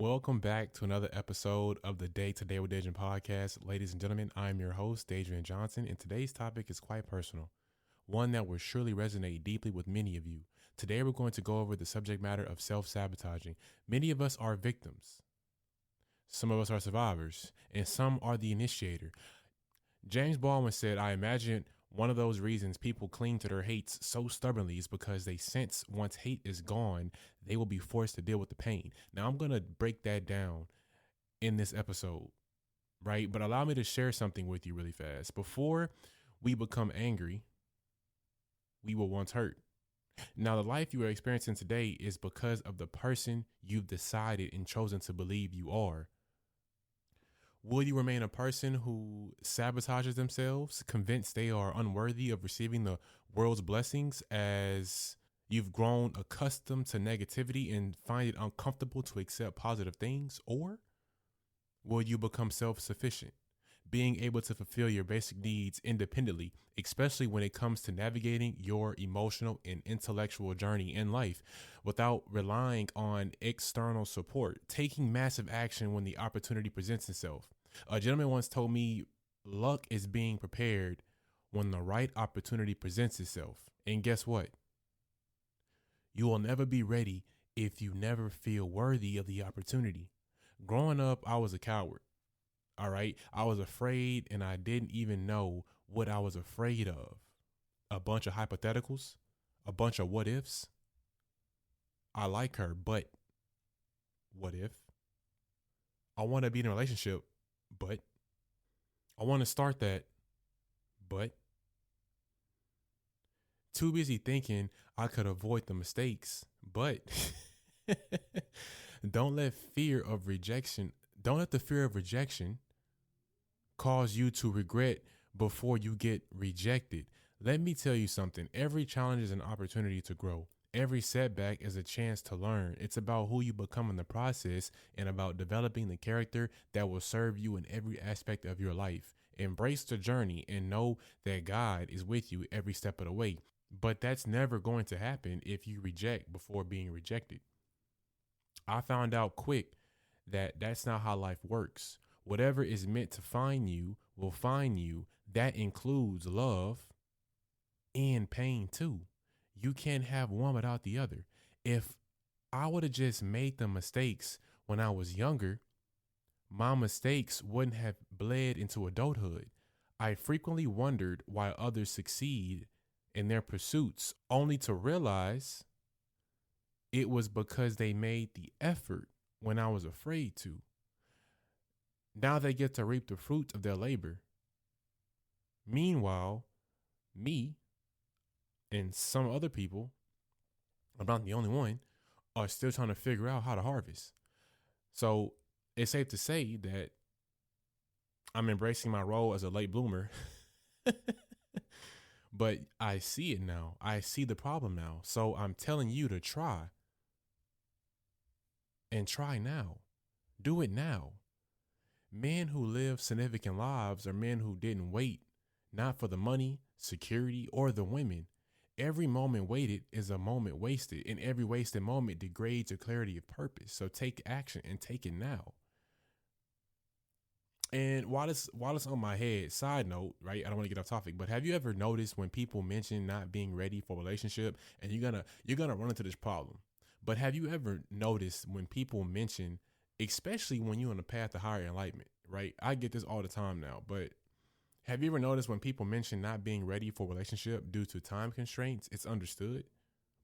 Welcome back to another episode of the Day to Day with Daidrien podcast. Ladies and gentlemen, I'm your host, Daidrien Johnson, and today's topic is quite personal, one that will surely resonate deeply with many of you. Today, we're going to go over the subject matter of self-sabotaging. Many of us are victims. Some of us are survivors, and some are the initiator. James Baldwin said, I imagine one of those reasons people cling to their hates so stubbornly is because they sense once hate is gone, they will be forced to deal with the pain. Now, I'm going to break that down in this episode, right? But allow me to share something with you really fast. Before we become angry, we were once hurt. Now, the life you are experiencing today is because of the person you've decided and chosen to believe you are. Will you remain a person who sabotages themselves, convinced they are unworthy of receiving the world's blessings as you've grown accustomed to negativity and find it uncomfortable to accept positive things? Or will you become self-sufficient, being able to fulfill your basic needs independently, especially when it comes to navigating your emotional and intellectual journey in life without relying on external support, taking massive action when the opportunity presents itself? A gentleman once told me, luck is being prepared when the right opportunity presents itself. And guess what? You will never be ready if you never feel worthy of the opportunity. Growing up, I was a coward. All right. I was afraid and I didn't even know what I was afraid of. A bunch of hypotheticals, a bunch of what ifs. I like her, but what if? I want to be in a relationship, but I want to start that, but too busy thinking I could avoid the mistakes, but don't let the fear of rejection cause you to regret before you get rejected. Let me tell you something. Every challenge is an opportunity to grow. Every setback is a chance to learn. It's about who you become in the process and about developing the character that will serve you in every aspect of your life. Embrace the journey and know that God is with you every step of the way. But that's never going to happen if you reject before being rejected. I found out quick that that's not how life works. Whatever is meant to find you will find you. That includes love and pain too. You can't have one without the other. If I would have just made the mistakes when I was younger, my mistakes wouldn't have bled into adulthood. I frequently wondered why others succeed in their pursuits, only to realize it was because they made the effort when I was afraid to. Now they get to reap the fruit of their labor. Meanwhile, me and some other people, I'm not the only one, are still trying to figure out how to harvest. So it's safe to say that I'm embracing my role as a late bloomer, but I see it now. I see the problem now. So I'm telling you to try and try now. Do it now. Men who live significant lives are men who didn't wait, not for the money, security, or the women. Every moment waited is a moment wasted, and every wasted moment degrades your clarity of purpose. So take action and take it now. And while it's on my head, side note, right? I don't want to get off topic, but have you ever noticed when people mention not being ready for a relationship, and you're gonna run into this problem? But have you ever noticed when people mention, especially when you're on the path to higher enlightenment, right? I get this all the time now, but have you ever noticed when people mention not being ready for a relationship due to time constraints, it's understood.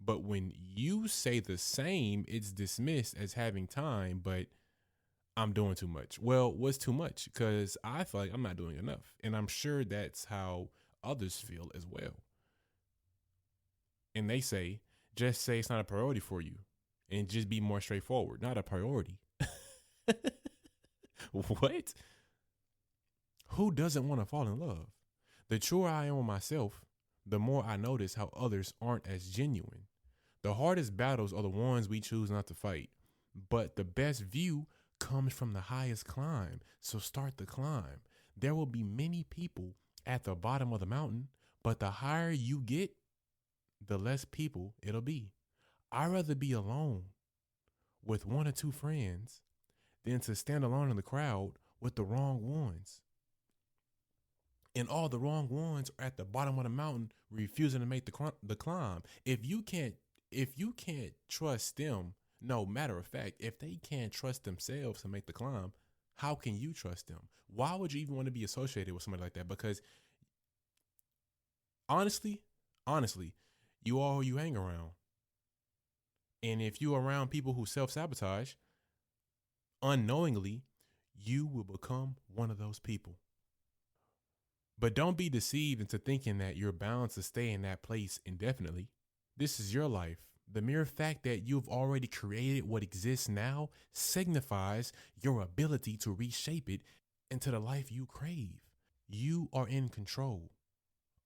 But when you say the same, it's dismissed as having time, but I'm doing too much. Well, what's too much? Because I feel like I'm not doing enough. And I'm sure that's how others feel as well. And they say, just say it's not a priority for you and just be more straightforward. Not a priority. What? Who doesn't want to fall in love? The truer I am with myself, the more I notice how others aren't as genuine. The hardest battles are the ones we choose not to fight. But the best view comes from the highest climb. So start the climb. There will be many people at the bottom of the mountain, but the higher you get, the less people it'll be. I'd rather be alone with one or two friends than to stand alone in the crowd with the wrong ones. And all the wrong ones are at the bottom of the mountain refusing to make the climb. If you can't trust them, no matter of fact, if they can't trust themselves to make the climb, how can you trust them? Why would you even want to be associated with somebody like that? Because honestly, you are who you hang around. And if you're around people who self-sabotage, unknowingly, you will become one of those people. But don't be deceived into thinking that you're bound to stay in that place indefinitely. This is your life. The mere fact that you've already created what exists now signifies your ability to reshape it into the life you crave. You are in control.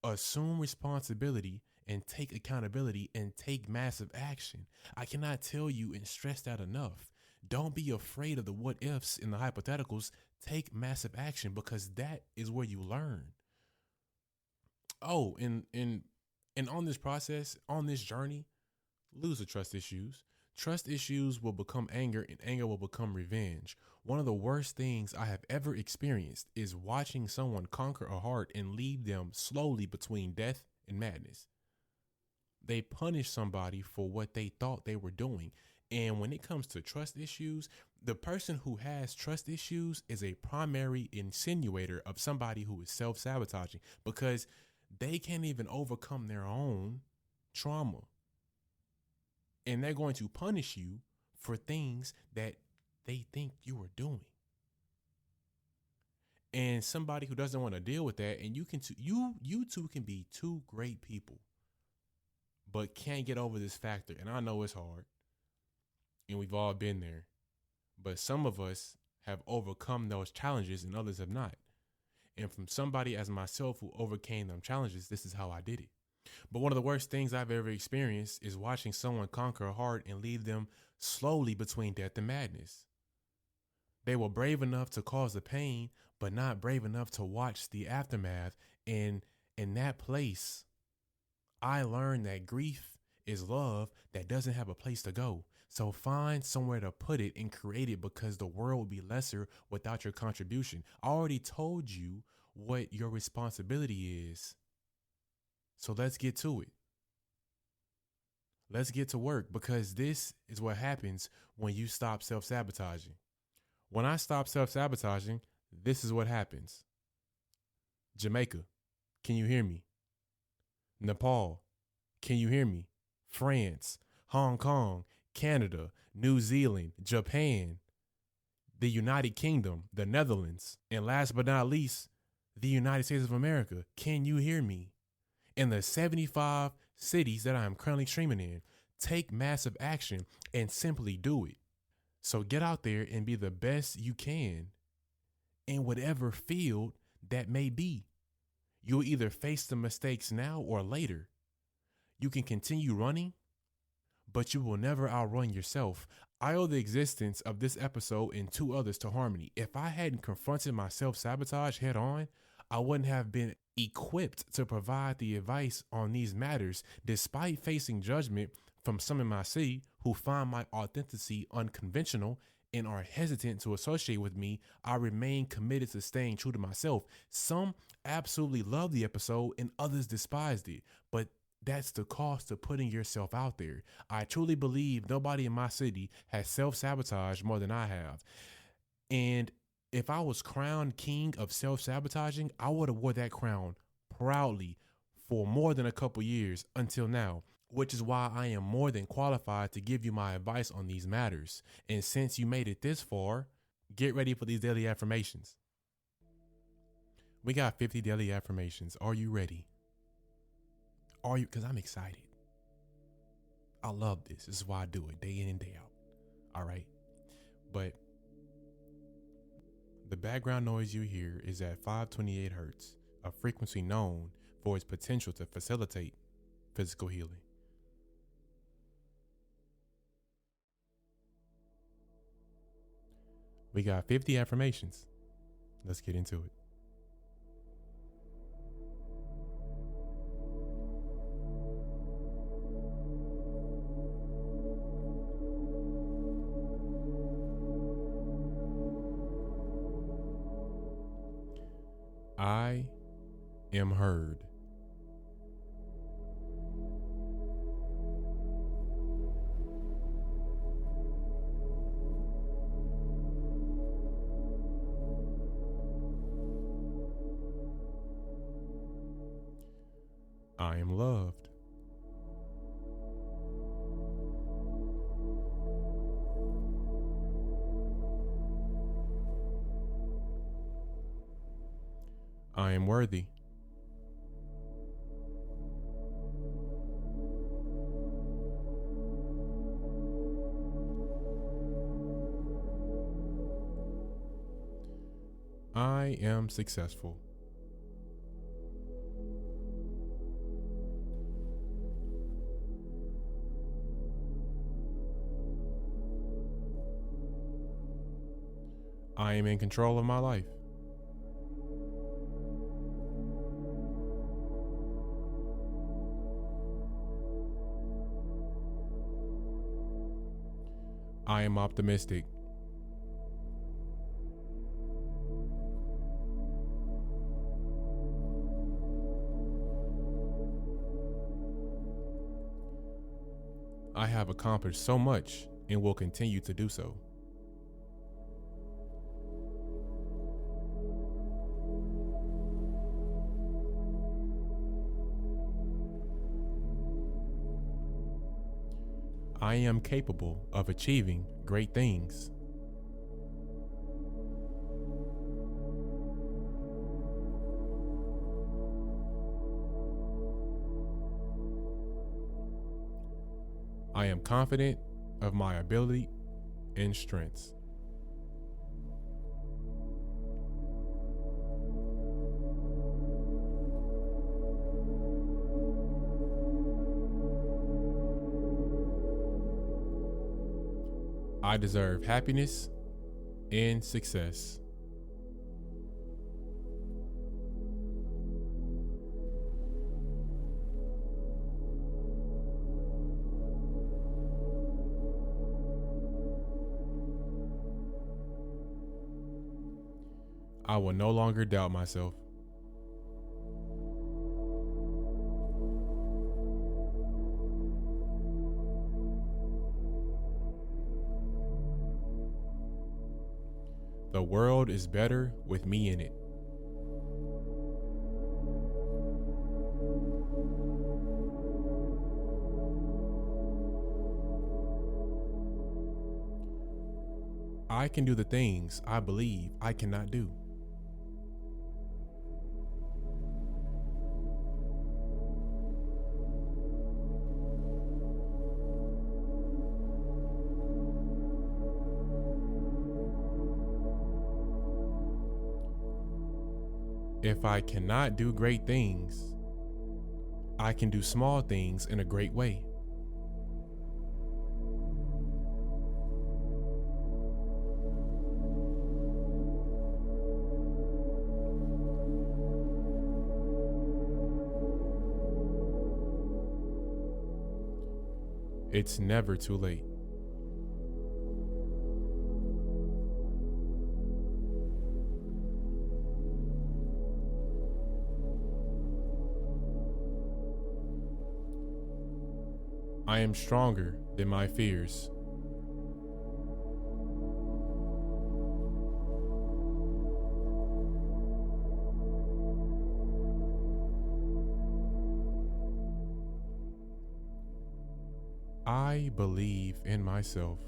Assume responsibility and take accountability and take massive action. I cannot tell you and stress that enough. Don't be afraid of the what ifs and the hypotheticals. Take massive action because that is where you learn. Oh, and on this process, on this journey, lose the trust issues. Trust issues will become anger and anger will become revenge. One of the worst things I have ever experienced is watching someone conquer a heart and leave them slowly between death and madness. They punish somebody for what they thought they were doing. And when it comes to trust issues, the person who has trust issues is a primary insinuator of somebody who is self-sabotaging because they can't even overcome their own trauma. And they're going to punish you for things that they think you are doing. And somebody who doesn't want to deal with that, and you two can be two great people, but can't get over this factor. And I know it's hard. And we've all been there. But some of us have overcome those challenges and others have not. And from somebody as myself who overcame them challenges, this is how I did it. But one of the worst things I've ever experienced is watching someone conquer a heart and leave them slowly between death and madness. They were brave enough to cause the pain, but not brave enough to watch the aftermath. And in that place, I learned that grief is love that doesn't have a place to go. So find somewhere to put it and create it because the world would be lesser without your contribution. I already told you what your responsibility is. So let's get to it. Let's get to work because this is what happens when you stop self-sabotaging. When I stop self-sabotaging, this is what happens. Jamaica, can you hear me? Nepal, can you hear me? France, Hong Kong, Canada, New Zealand, Japan, the United Kingdom, the Netherlands, and last but not least, the United States of America. Can you hear me? In the 75 cities that I am currently streaming in, take massive action and simply do it. So get out there and be the best you can in whatever field that may be. You'll either face the mistakes now or later. You can continue running, but you will never outrun yourself. I owe the existence of this episode and two others to Harmony. If I hadn't confronted my self-sabotage head on, I wouldn't have been equipped to provide the advice on these matters, despite facing judgment from some in my city who find my authenticity unconventional and are hesitant to associate with me. I remain committed to staying true to myself. Some absolutely loved the episode and others despised it, but that's the cost of putting yourself out there. I truly believe nobody in my city has self-sabotaged more than I have. And if I was crowned king of self-sabotaging, I would have wore that crown proudly for more than a couple years until now, which is why I am more than qualified to give you my advice on these matters. And since you made it this far, get ready for these daily affirmations. We got 50 daily affirmations. Are you ready? Are you? Because I'm excited. I love this. This is why I do it day in and day out. All right. But the background noise you hear is at 528 hertz, a frequency known for its potential to facilitate physical healing. We got 50 affirmations. Let's get into it. I am heard. I am loved. I am worthy. I am successful. I am in control of my life. I am optimistic. I have accomplished so much and will continue to do so. I am capable of achieving great things. I am confident of my ability and strengths. I deserve happiness and success. I will no longer doubt myself. The world is better with me in it. I can do the things I believe I cannot do. If I cannot do great things, I can do small things in a great way. It's never too late. I am stronger than my fears. I believe in myself.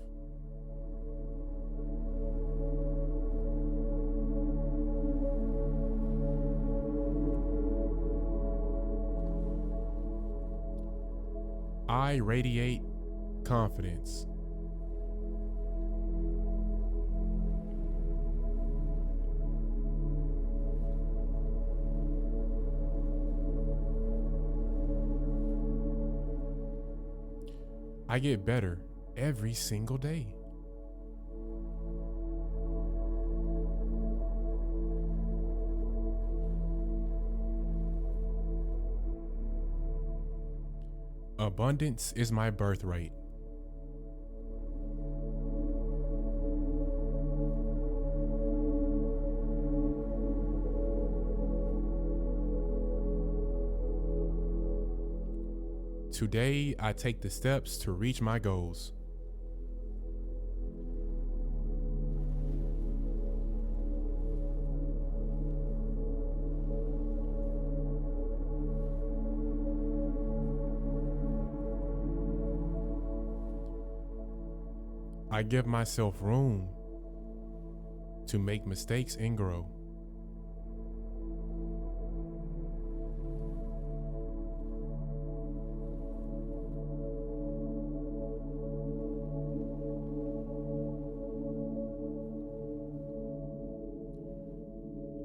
I radiate confidence. I get better every single day. Abundance is my birthright. Today, I take the steps to reach my goals. I give myself room to make mistakes and grow.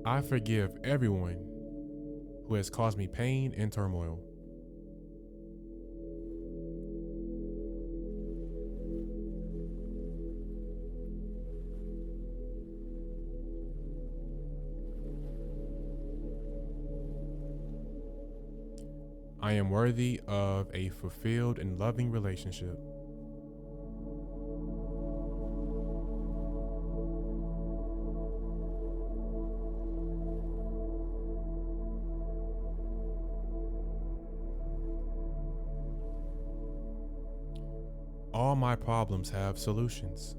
I forgive everyone who has caused me pain and turmoil. I am worthy of a fulfilled and loving relationship. All my problems have solutions.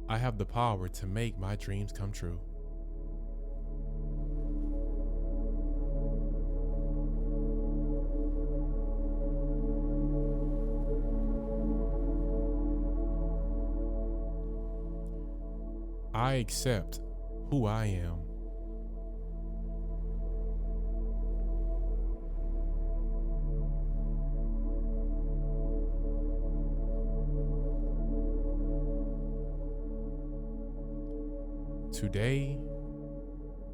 I have the power to make my dreams come true. I accept who I am. Today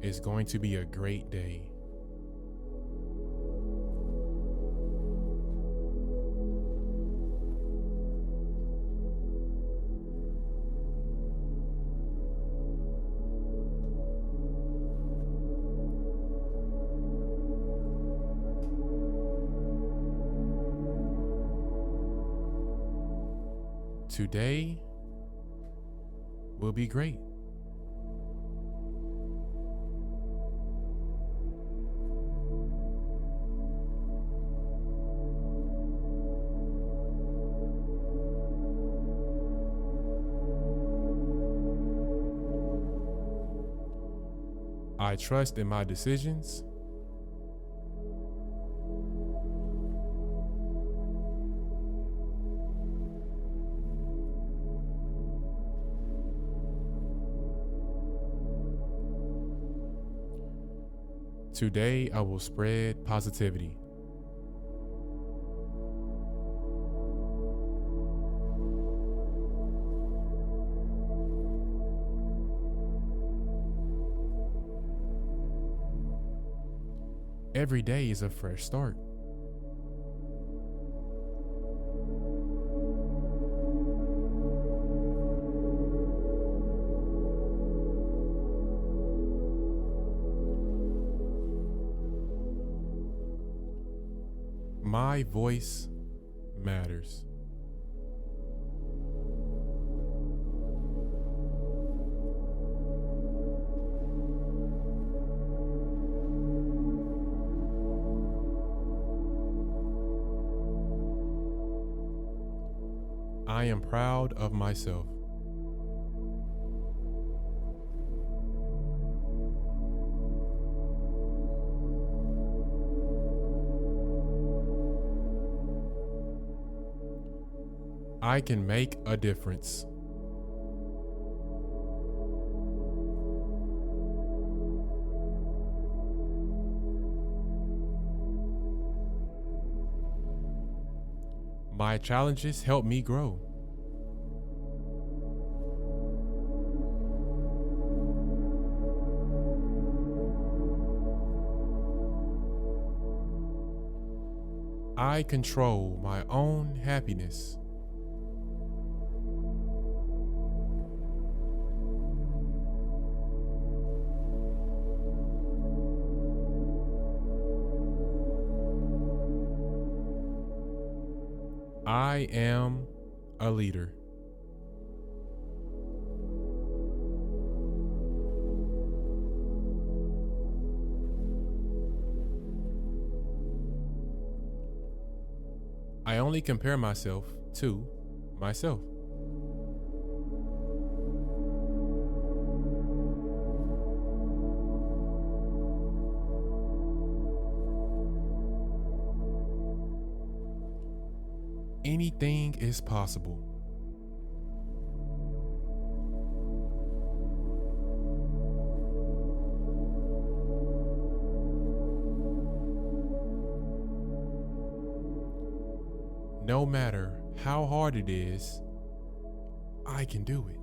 is going to be a great day. Today will be great. I trust in my decisions. Today, I will spread positivity. Every day is a fresh start. My voice matters. I am proud of myself. I can make a difference. My challenges help me grow. I control my own happiness. I am a leader. I only compare myself to myself. Anything is possible. No matter how hard it is, I can do it.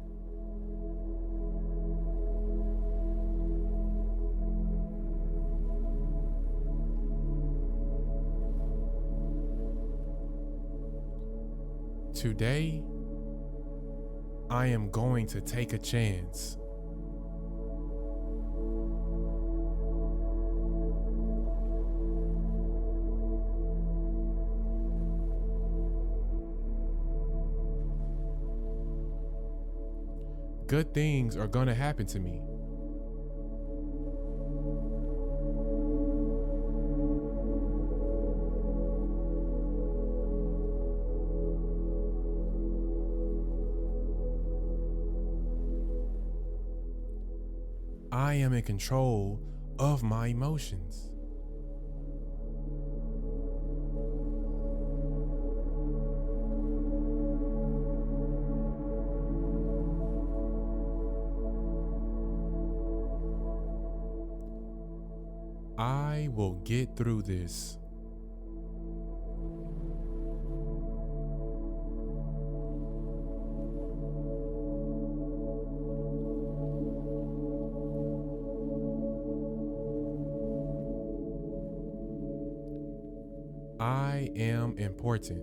Today, I am going to take a chance. Good things are going to happen to me. I am in control of my emotions. I will get through this. I am important.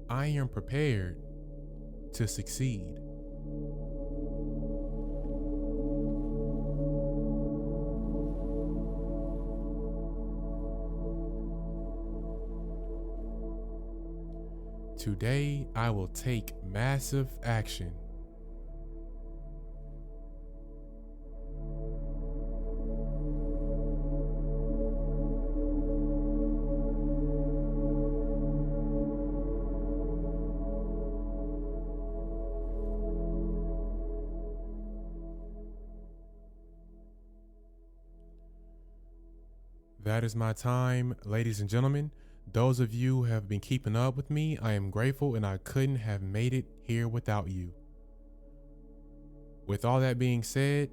I am prepared to succeed. Today, I will take massive action. That is my time, ladies and gentlemen. Those of you who have been keeping up with me, I am grateful, and I couldn't have made it here without you. With all that being said,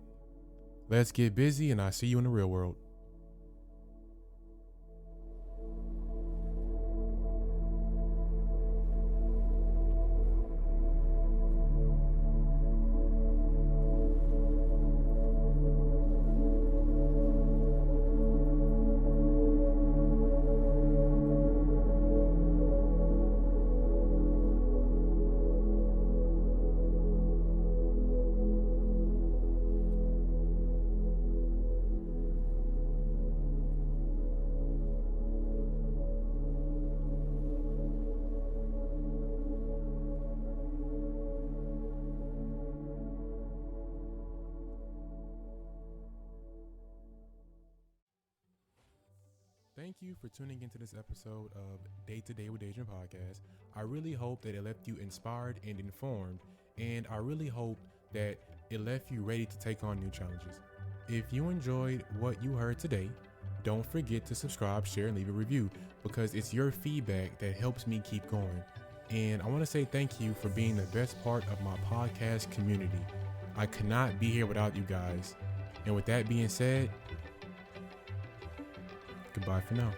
let's get busy, and I'll see you in the real world. Thank you for tuning into this episode of Day to Day with Daidrien podcast. I really hope that it left you inspired and informed, and I really hope that it left you ready to take on new challenges. If you enjoyed what you heard today, don't forget to subscribe, share, and leave a review, because it's your feedback that helps me keep going. And I want to say thank you for being the best part of my podcast community. I could not be here without you guys. And with that being said, goodbye for now.